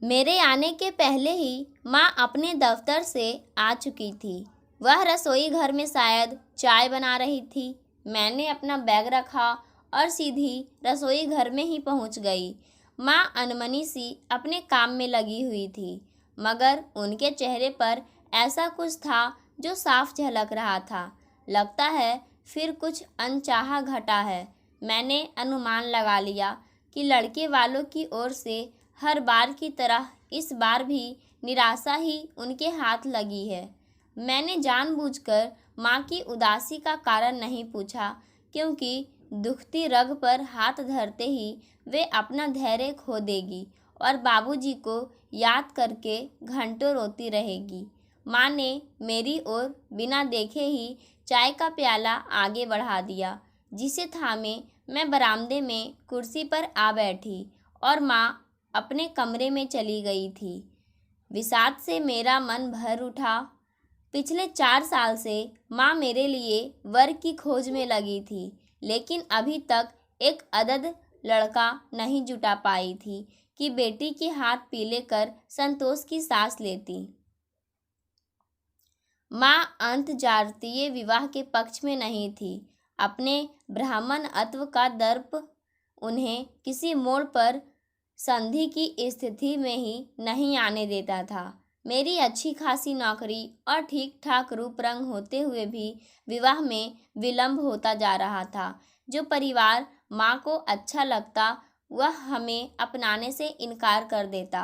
मेरे आने के पहले ही माँ अपने दफ्तर से आ चुकी थी। वह रसोई घर में शायद चाय बना रही थी। मैंने अपना बैग रखा और सीधी रसोई घर में ही पहुँच गई। माँ अनमनी सी अपने काम में लगी हुई थी, मगर उनके चेहरे पर ऐसा कुछ था जो साफ झलक रहा था। लगता है फिर कुछ अनचाहा घटा है। मैंने अनुमान लगा लिया कि लड़के वालों की ओर से हर बार की तरह इस बार भी निराशा ही उनके हाथ लगी है। मैंने जानबूझकर माँ की उदासी का कारण नहीं पूछा, क्योंकि दुखती रग पर हाथ धरते ही वे अपना धैर्य खो देगी और बाबूजी को याद करके घंटों रोती रहेगी। माँ ने मेरी ओर बिना देखे ही चाय का प्याला आगे बढ़ा दिया, जिसे थामे मैं बरामदे में कुर्सी पर आ बैठी और माँ अपने कमरे में चली गई थी। विषाद से मेरा मन भर उठा। पिछले 4 साल से माँ मेरे लिए वर की खोज में लगी थी, लेकिन अभी तक एक अदद लड़का नहीं जुटा पाई थी कि बेटी के हाथ पीले कर संतोष की सांस लेती। माँ अंत जातीय विवाह के पक्ष में नहीं थी। अपने ब्राह्मण अत्व का दर्प उन्हें किसी मोड़ पर संधि की स्थिति में ही नहीं आने देता था। मेरी अच्छी खासी नौकरी और ठीक ठाक रूप रंग होते हुए भी विवाह में विलंब होता जा रहा था। जो परिवार माँ को अच्छा लगता वह हमें अपनाने से इनकार कर देता,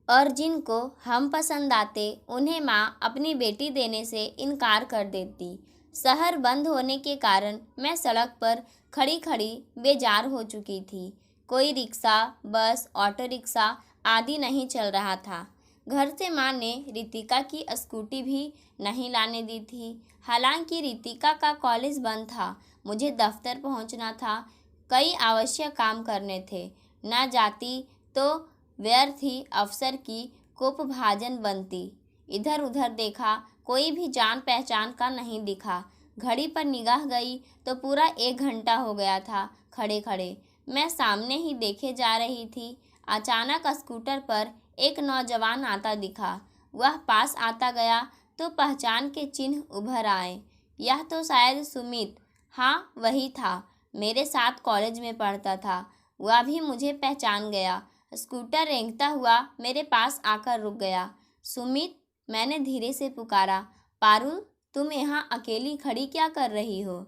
और जिनको हम पसंद आते उन्हें माँ अपनी बेटी देने से इनकार कर देती। शहर बंद होने के कारण मैं सड़क पर खड़ी खड़ी बेजार हो चुकी थी। कोई रिक्शा, बस, ऑटो रिक्शा आदि नहीं चल रहा था। घर से माँ ने रितिका की स्कूटी भी नहीं लाने दी थी। हालांकि रितिका का कॉलेज बंद था, मुझे दफ्तर पहुंचना था, कई आवश्यक काम करने थे। न जाती तो व्यर्थ ही अफसर की कुपभाजन बनती। इधर उधर देखा, कोई भी जान पहचान का नहीं दिखा। घड़ी पर निगाह गई तो पूरा 1 घंटा हो गया था खड़े खड़े। मैं सामने ही देखे जा रही थी। अचानक स्कूटर पर एक नौजवान आता दिखा। वह पास आता गया तो पहचान के चिन्ह उभर आए। यह तो शायद सुमित, हाँ वही था, मेरे साथ कॉलेज में पढ़ता था। वह भी मुझे पहचान गया। स्कूटर रेंगता हुआ मेरे पास आकर रुक गया। सुमित, मैंने धीरे से पुकारा। पारुल, तुम यहाँ अकेली खड़ी क्या कर रही हो?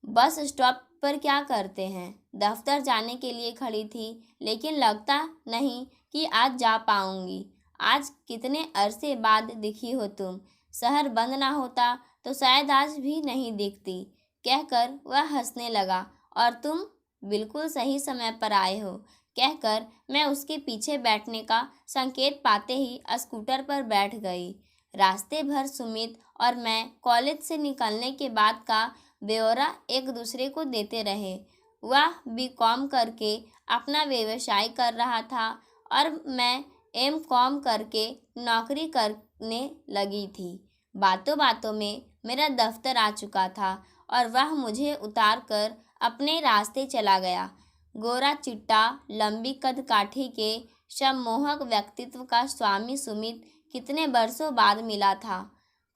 बस स्टॉप पर क्या करते हैं? दफ्तर जाने के लिए खड़ी थी, लेकिन लगता नहीं कि आज जा पाऊंगी। आज कितने अरसे बाद दिखी हो तुम। शहर बंद ना होता तो शायद आज भी नहीं दिखती, कहकर वह हंसने लगा। और तुम बिल्कुल सही समय पर आए हो, कहकर मैं उसके पीछे बैठने का संकेत पाते ही स्कूटर पर बैठ गई। रास्ते भर सुमित और मैं कॉलेज से निकलने के बाद का ब्यौरा एक दूसरे को देते रहे। वह बीकॉम करके अपना व्यवसाय कर रहा था और मैं एमकॉम करके नौकरी करने लगी थी। बातों बातों में मेरा दफ्तर आ चुका था और वह मुझे उतार कर अपने रास्ते चला गया। गोरा चिट्टा, लंबी कद काठी के सम्मोहक व्यक्तित्व का स्वामी सुमित कितने बरसों बाद मिला था।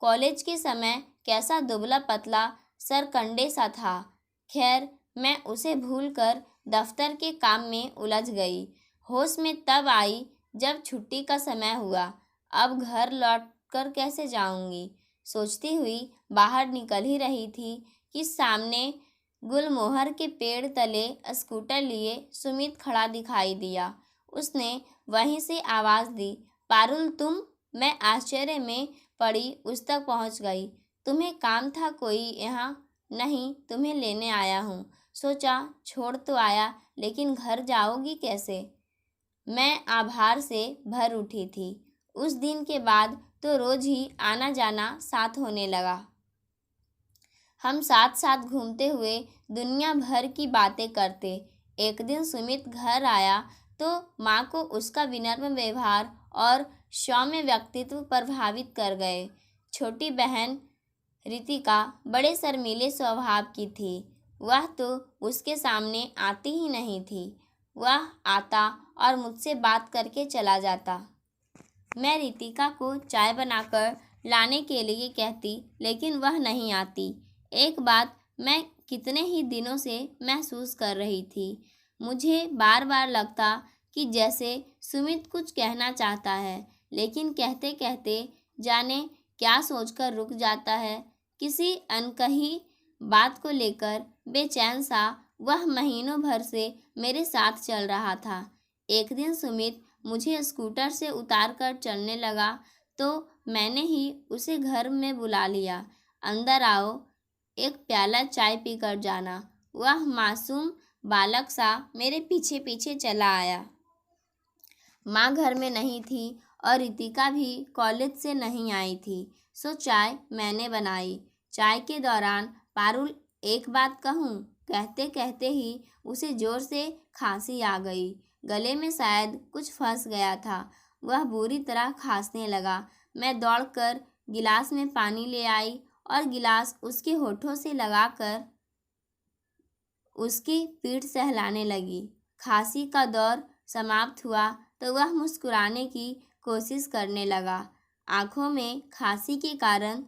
कॉलेज के समय कैसा दुबला पतला सरकंडे सा था। खैर, मैं उसे भूलकर दफ्तर के काम में उलझ गई। होश में तब आई जब छुट्टी का समय हुआ। अब घर लौट कर कैसे जाऊंगी, सोचती हुई बाहर निकल ही रही थी कि सामने गुलमोहर के पेड़ तले स्कूटर लिए सुमित खड़ा दिखाई दिया। उसने वहीं से आवाज़ दी, पारुल तुम? मैं आश्चर्य में पड़ी उस तक पहुंच गई। तुम्हें काम था कोई यहाँ? नहीं, तुम्हें लेने आया हूँ। सोचा छोड़ तो आया, लेकिन घर जाओगी कैसे? मैं आभार से भर उठी थी। उस दिन के बाद तो रोज ही आना जाना साथ होने लगा। हम साथ साथ घूमते हुए दुनिया भर की बातें करते। एक दिन सुमित घर आया तो माँ को उसका विनम्र व्यवहार और सौम्य व्यक्तित्व प्रभावित कर गए। छोटी बहन रितिका बड़े शर्मीले स्वभाव की थी। वह तो उसके सामने आती ही नहीं थी। वह आता और मुझसे बात करके चला जाता। मैं रितिका को चाय बनाकर लाने के लिए कहती, लेकिन वह नहीं आती। एक बात मैं कितने ही दिनों से महसूस कर रही थी। मुझे बार बार लगता कि जैसे सुमित कुछ कहना चाहता है, लेकिन कहते कहते जाने क्या सोचकर रुक जाता है। किसी अनकही बात को लेकर बेचैन सा वह महीनों भर से मेरे साथ चल रहा था। एक दिन सुमित मुझे स्कूटर से उतार कर चलने लगा तो मैंने ही उसे घर में बुला लिया। अंदर आओ, एक प्याला चाय पीकर जाना। वह मासूम बालक सा मेरे पीछे पीछे चला आया। माँ घर में नहीं थी और रितिका भी कॉलेज से नहीं आई थी, सो चाय मैंने बनाई। चाय के दौरान पारुल, एक बात कहूँ, कहते कहते ही उसे जोर से खांसी आ गई। गले में शायद कुछ फंस गया था। वह बुरी तरह खांसने लगा। मैं दौड़कर गिलास में पानी ले आई और गिलास उसके होठों से लगाकर उसकी पीठ सहलाने लगी। खांसी का दौर समाप्त हुआ तो वह मुस्कुराने की कोशिश करने लगा। आंखों में खांसी के कारण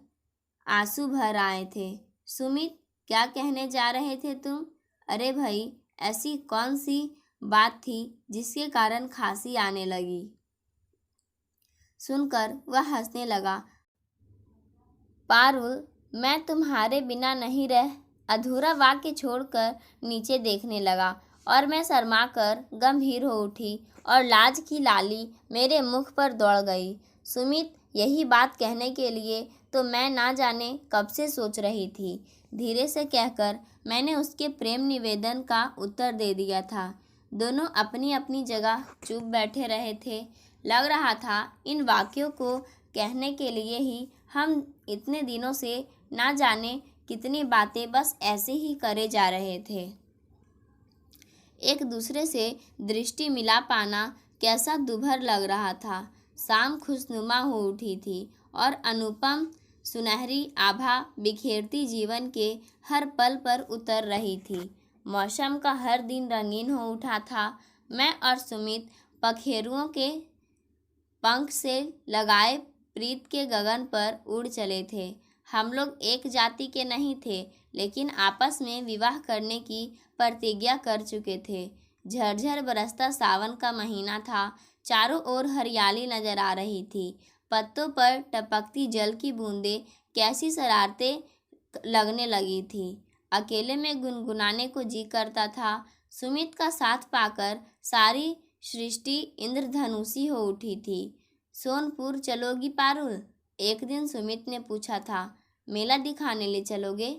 आंसू भर आए थे। सुमित, क्या कहने जा रहे थे तुम? अरे भाई, ऐसी कौन सी बात थी जिसके कारण खांसी आने लगी? सुनकर वह हंसने लगा। पारुल, मैं तुम्हारे बिना नहीं रह। अधूरा वाक्य छोड़कर नीचे देखने लगा और मैं शर्माकर गंभीर हो उठी और लाज की लाली मेरे मुख पर दौड़ गई। सुमित, यही बात कहने के लिए तो मैं ना जाने कब से सोच रही थी, धीरे से कहकर मैंने उसके प्रेम निवेदन का उत्तर दे दिया था। दोनों अपनी अपनी जगह चुप बैठे रहे थे। लग रहा था इन वाक्यों को कहने के लिए ही हम इतने दिनों से ना जाने कितनी बातें बस ऐसे ही करे जा रहे थे। एक दूसरे से दृष्टि मिला पाना कैसा दुभर लग रहा था। शाम खुशनुमा हो उठी थी और अनुपम सुनहरी आभा बिखेरती जीवन के हर पल पर उतर रही थी। मौसम का हर दिन रंगीन हो उठा था। मैं और सुमित पखेरुओं के पंख से लगाए प्रीत के गगन पर उड़ चले थे। हम लोग एक जाति के नहीं थे, लेकिन आपस में विवाह करने की प्रतिज्ञा कर चुके थे। झरझर बरसता सावन का महीना था। चारों ओर हरियाली नजर आ रही थी। पत्तों पर टपकती जल की बूंदें कैसी शरारतें लगने लगी थी। अकेले में गुनगुनाने को जी करता था। सुमित का साथ पाकर सारी सृष्टि इंद्रधनुषी हो उठी थी। सोनपुर चलोगी पारुल? एक दिन सुमित ने पूछा था। मेला दिखाने ले चलोगे?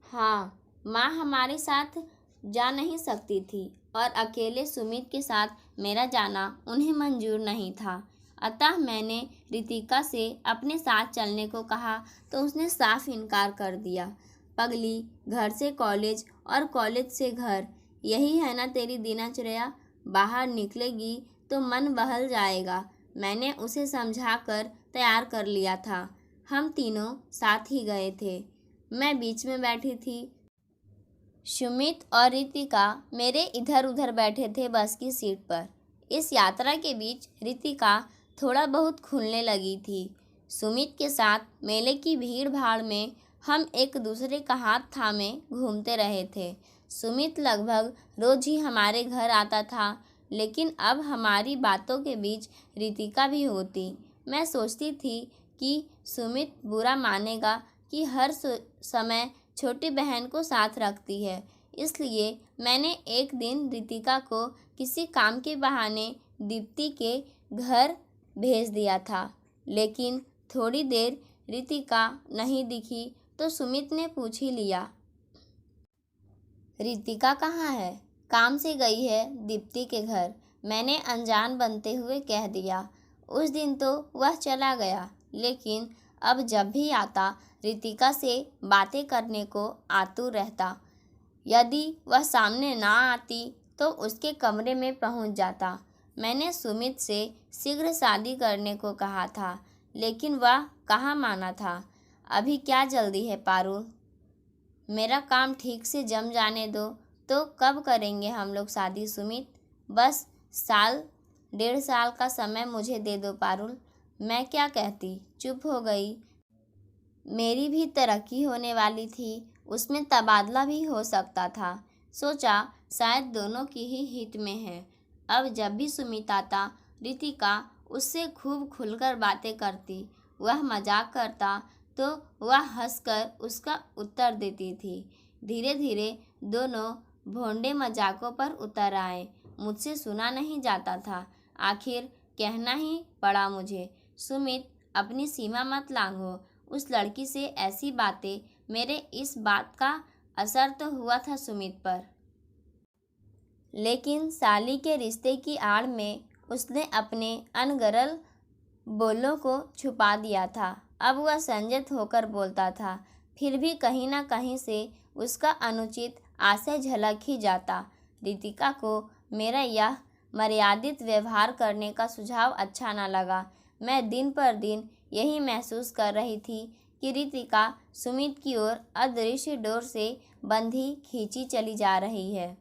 हाँ, माँ हमारे साथ जा नहीं सकती थी और अकेले सुमित के साथ मेरा जाना उन्हें मंजूर नहीं था। अतः मैंने रितिका से अपने साथ चलने को कहा तो उसने साफ इनकार कर दिया। पगली, घर से कॉलेज और कॉलेज से घर, यही है ना तेरी दिनचर्या? बाहर निकलेगी तो मन बहल जाएगा। मैंने उसे समझाकर तैयार कर लिया था। हम तीनों साथ ही गए थे। मैं बीच में बैठी थी। सुमित और रितिका मेरे इधर उधर बैठे थे बस की सीट पर। इस यात्रा के बीच रितिका थोड़ा बहुत खुलने लगी थी। सुमित के साथ मेले की भीड़ भाड़ में हम एक दूसरे का हाथ थामे घूमते रहे थे। सुमित लगभग रोज ही हमारे घर आता था, लेकिन अब हमारी बातों के बीच रितिका भी होती। मैं सोचती थी कि सुमित बुरा मानेगा कि हर समय छोटी बहन को साथ रखती है, इसलिए मैंने एक दिन रितिका को किसी काम के बहाने दीप्ति के घर भेज दिया था। लेकिन थोड़ी देर रितिका नहीं दिखी तो सुमित ने पूछ ही लिया, रितिका कहाँ है? काम से गई है दीप्ति के घर, मैंने अनजान बनते हुए कह दिया। उस दिन तो वह चला गया, लेकिन अब जब भी आता रितिका से बातें करने को आतुर रहता। यदि वह सामने ना आती तो उसके कमरे में पहुंच जाता। मैंने सुमित से शीघ्र शादी करने को कहा था, लेकिन वह कहाँ माना था। अभी क्या जल्दी है पारुल? मेरा काम ठीक से जम जाने दो तो कब करेंगे हम लोग शादी सुमित? बस साल 1.5 साल का समय मुझे दे दो पारुल। मैं क्या कहती, चुप हो गई। मेरी भी तरक्की होने वाली थी, उसमें तबादला भी हो सकता था। सोचा शायद दोनों की ही हित में है। अब जब भी सुमित आता, रितिका उससे खूब खुलकर बातें करती। वह मजाक करता तो वह हंसकर उसका उत्तर देती थी। धीरे धीरे दोनों भोंडे मजाकों पर उतर आए। मुझसे सुना नहीं जाता था, आखिर कहना ही पड़ा मुझे। सुमित, अपनी सीमा मत लांघो। उस लड़की से ऐसी बातें, मेरे इस बात का असर तो हुआ था सुमित पर, लेकिन साली के रिश्ते की आड़ में उसने अपने अनगरल बोलों को छुपा दिया था। अब वह संयत होकर बोलता था, फिर भी कहीं ना कहीं से उसका अनुचित आशय झलक ही जाता। रितिका को मेरा यह मर्यादित व्यवहार करने का सुझाव अच्छा न लगा। मैं दिन पर दिन यही महसूस कर रही थी कि रितिका सुमित की ओर अदृश्य डोर से बंधी खींची चली जा रही है।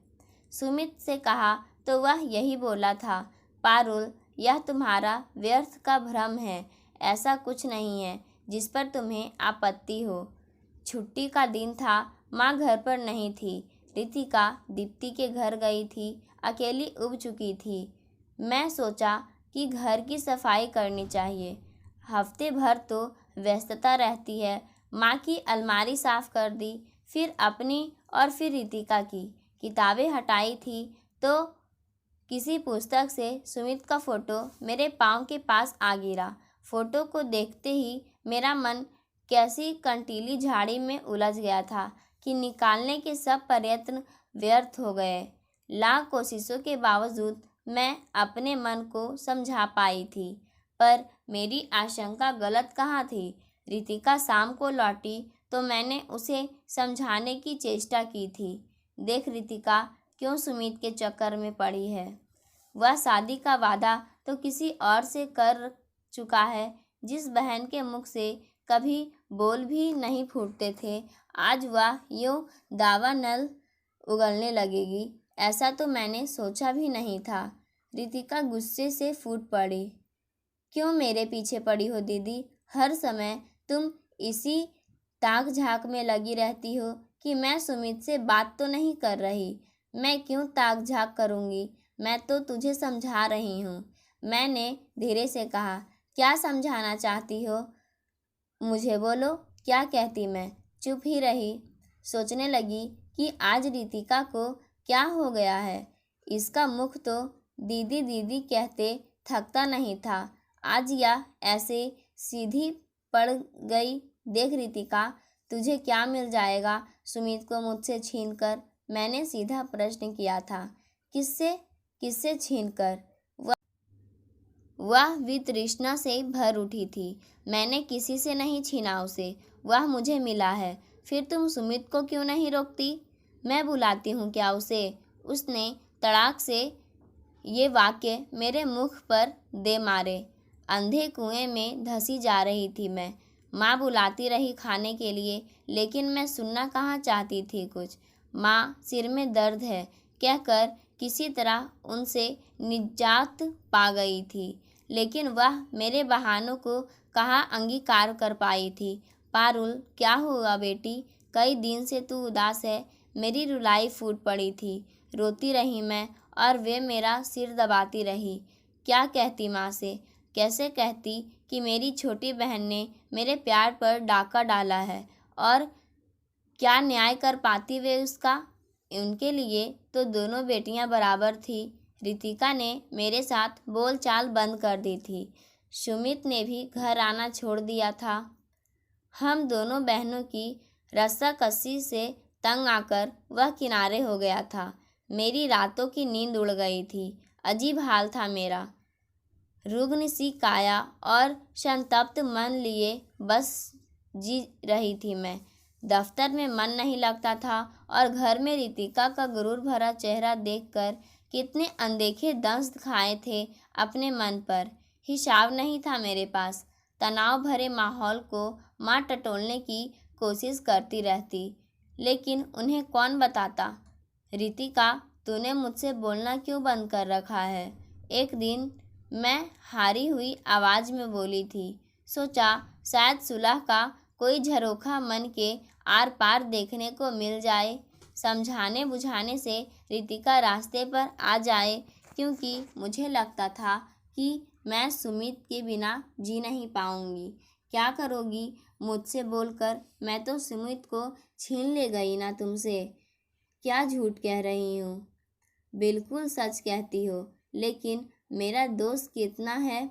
सुमित से कहा तो वह यही बोला था, पारुल, यह तुम्हारा व्यर्थ का भ्रम है। ऐसा कुछ नहीं है जिस पर तुम्हें आपत्ति हो। छुट्टी का दिन था, माँ घर पर नहीं थी। रितिका दीप्ति के घर गई थी, अकेली उब चुकी थी। मैं सोचा कि घर की सफाई करनी चाहिए। हफ्ते भर तो व्यस्तता रहती है। माँ की अलमारी साफ कर दी, फिर अपनी और फिर रितिका की किताबें हटाई थी तो किसी पुस्तक से सुमित का फोटो मेरे पाँव के पास आ गिरा। फोटो को देखते ही मेरा मन कैसी कंटीली झाड़ी में उलझ गया था कि निकालने के सब प्रयत्न व्यर्थ हो गए। लाख कोशिशों के बावजूद मैं अपने मन को समझा पाई थी, पर मेरी आशंका गलत कहाँ थी। रितिका शाम को लौटी तो मैंने उसे समझाने की चेष्टा की थी। देख रितिका, क्यों सुमित के चक्कर में पड़ी है? वह शादी का वादा तो किसी और से कर चुका है। जिस बहन के मुख से कभी बोल भी नहीं फूटते थे, आज वह यूँ दावा नल उगलने लगेगी, ऐसा तो मैंने सोचा भी नहीं था। रितिका गुस्से से फूट पड़ी। क्यों मेरे पीछे पड़ी हो दीदी? हर समय तुम इसी ताक झाक में लगी रहती हो कि मैं सुमित से बात तो नहीं कर रही। मैं क्यों ताक झाक करूँगी? मैं तो तुझे समझा रही हूँ। मैंने धीरे से कहा। क्या समझाना चाहती हो? मुझे बोलो, क्या कहती मैं? चुप ही रही। सोचने लगी कि आज रितिका को क्या हो गया है। इसका मुख तो दीदी दीदी कहते थकता नहीं था, आज या ऐसे सीधी पड़ गई। देख रितिका, तुझे क्या मिल जाएगा सुमित को मुझसे छीनकर? मैंने सीधा प्रश्न किया था। किससे? किससे छीनकर? वह वितृष्णा से भर उठी थी। मैंने किसी से नहीं छीना उसे, वह मुझे मिला है। फिर तुम सुमित को क्यों नहीं रोकती? मैं बुलाती हूँ क्या उसे? उसने तड़ाक से ये वाक्य मेरे मुख पर दे मारे। अंधे कुएं में धंसी जा रही थी मैं। माँ बुलाती रही खाने के लिए, लेकिन मैं सुनना कहाँ चाहती थी कुछ। माँ, सिर में दर्द है कहकर किसी तरह उनसे निजात पा गई थी, लेकिन वह मेरे बहानों को कहाँ अंगीकार कर पाई थी। पारुल, क्या हुआ बेटी? कई दिन से तू उदास है। मेरी रुलाई फूट पड़ी थी। रोती रही मैं और वे मेरा सिर दबाती रही। क्या कहती माँ से? कैसे कहती कि मेरी छोटी बहन ने मेरे प्यार पर डाका डाला है, और क्या न्याय कर पाती वे उसका? उनके लिए तो दोनों बेटियां बराबर थी। रितिका ने मेरे साथ बोलचाल बंद कर दी थी। सुमित ने भी घर आना छोड़ दिया था। हम दोनों बहनों की रस्साकसी से तंग आकर वह किनारे हो गया था। मेरी रातों की नींद उड़ गई थी। अजीब हाल था मेरा। रुग्ण सी काया और संतप्त मन लिए बस जी रही थी मैं। दफ्तर में मन नहीं लगता था और घर में रितिका का गुरूर भरा चेहरा देखकर कितने अनदेखे दंश खाए थे अपने मन पर, हिसाब नहीं था मेरे पास। तनाव भरे माहौल को माँ टटोलने की कोशिश करती रहती, लेकिन उन्हें कौन बताता। रितिका, तूने मुझसे बोलना क्यों बंद कर रखा है? एक दिन मैं हारी हुई आवाज़ में बोली थी। सोचा शायद सुलह का कोई झरोखा मन के आर पार देखने को मिल जाए, समझाने बुझाने से रितिका रास्ते पर आ जाए, क्योंकि मुझे लगता था कि मैं सुमित के बिना जी नहीं पाऊंगी। क्या करोगी मुझसे बोलकर? मैं तो सुमित को छीन ले गई ना तुमसे। क्या झूठ कह रही हूँ? बिल्कुल सच कहती हो, लेकिन मेरा दोष कितना है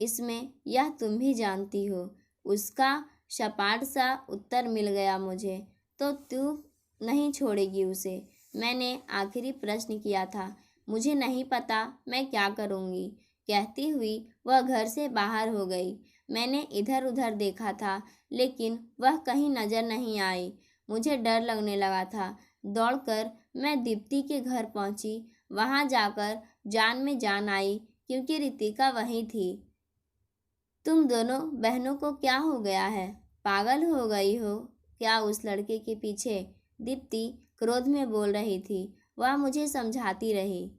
इसमें यह तुम भी जानती हो। उसका सपाट सा उत्तर मिल गया मुझे। तो तू नहीं छोड़ेगी उसे? मैंने आखिरी प्रश्न किया था। मुझे नहीं पता मैं क्या करूँगी, कहती हुई वह घर से बाहर हो गई। मैंने इधर उधर देखा था, लेकिन वह कहीं नजर नहीं आई। मुझे डर लगने लगा था। दौड़कर मैं दीप्ति के घर पहुंची। वहां जाकर जान में जान आई, क्योंकि रितिका वहीं थी। तुम दोनों बहनों को क्या हो गया है? पागल हो गई हो क्या उस लड़के के पीछे? दीप्ति क्रोध में बोल रही थी। वह मुझे समझाती रही।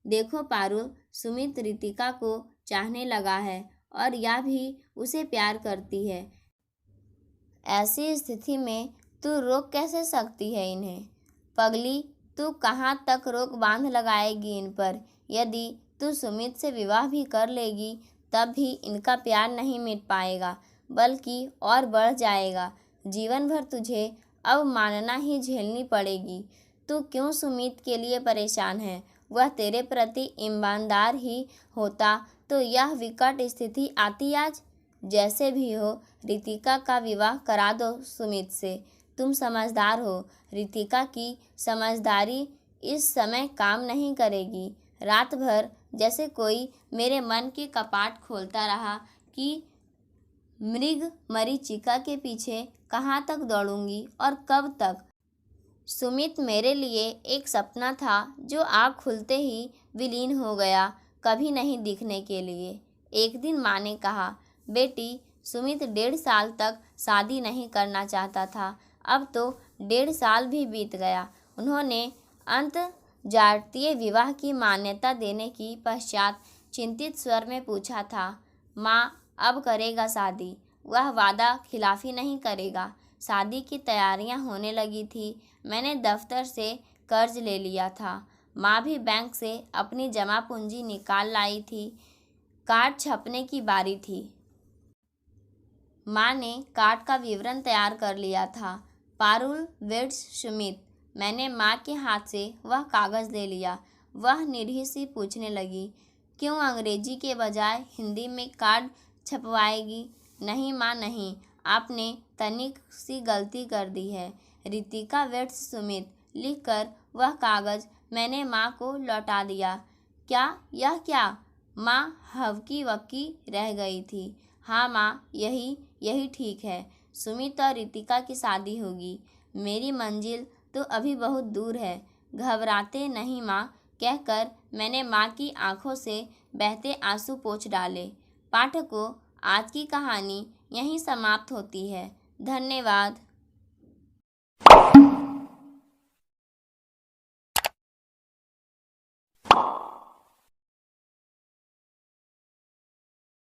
देखो पारुल, सुमित रितिका को चाहने लगा है और यह भी उसे प्यार करती है। ऐसी स्थिति में तू रोक कैसे सकती है इन्हें? पगली, तू कहाँ तक रोक बांध लगाएगी इन पर? यदि तू सुमित से विवाह भी कर लेगी, तब भी इनका प्यार नहीं मिट पाएगा, बल्कि और बढ़ जाएगा। जीवन भर तुझे अवमानना ही झेलनी पड़ेगी। तू क्यों सुमित के लिए परेशान है? वह तेरे प्रति ईमानदार ही होता तो यह विकट स्थिति आती आज? जैसे भी हो, रितिका का विवाह करा दो सुमित से। तुम समझदार हो। रितिका की समझदारी इस समय काम नहीं करेगी। रात भर जैसे कोई मेरे मन के कपाट खोलता रहा कि मृग मरीचिका के पीछे कहाँ तक दौड़ूंगी और कब तक। सुमित मेरे लिए एक सपना था जो आँख खुलते ही विलीन हो गया, कभी नहीं दिखने के लिए। एक दिन माँ ने कहा, बेटी, सुमित 1.5 साल तक शादी नहीं करना चाहता था। अब तो 1.5 साल भी बीत गया। उन्होंने अंतर्जातीय विवाह की मान्यता देने की पश्चात चिंतित स्वर में पूछा था, माँ, अब करेगा शादी? वह वादा खिलाफी नहीं करेगा। शादी की तैयारियां होने लगी थी। मैंने दफ्तर से कर्ज ले लिया था। माँ भी बैंक से अपनी जमा पूंजी निकाल लाई थी। कार्ड छपने की बारी थी। माँ ने कार्ड का विवरण तैयार कर लिया था। पारुल वेड्स सुमित। मैंने माँ के हाथ से वह कागज़ ले लिया। वह निरीह सी पूछने लगी, क्यों अंग्रेजी के बजाय हिंदी में कार्ड छपवाएगी? नहीं माँ नहीं, आपने तनिक सी गलती कर दी है। रितिका वेड्स सुमित लिखकर वह कागज़ मैंने माँ को लौटा दिया। क्या? यह क्या? माँ हवकी वक्की रह गई थी। हाँ माँ, यही ठीक है। सुमित और रितिका की शादी होगी। मेरी मंजिल तो अभी बहुत दूर है। घबराते नहीं माँ, कहकर मैंने माँ की आंखों से बहते आंसू पोंछ डाले। पाठकों, आज की कहानी यहीं समाप्त होती है। धन्यवाद।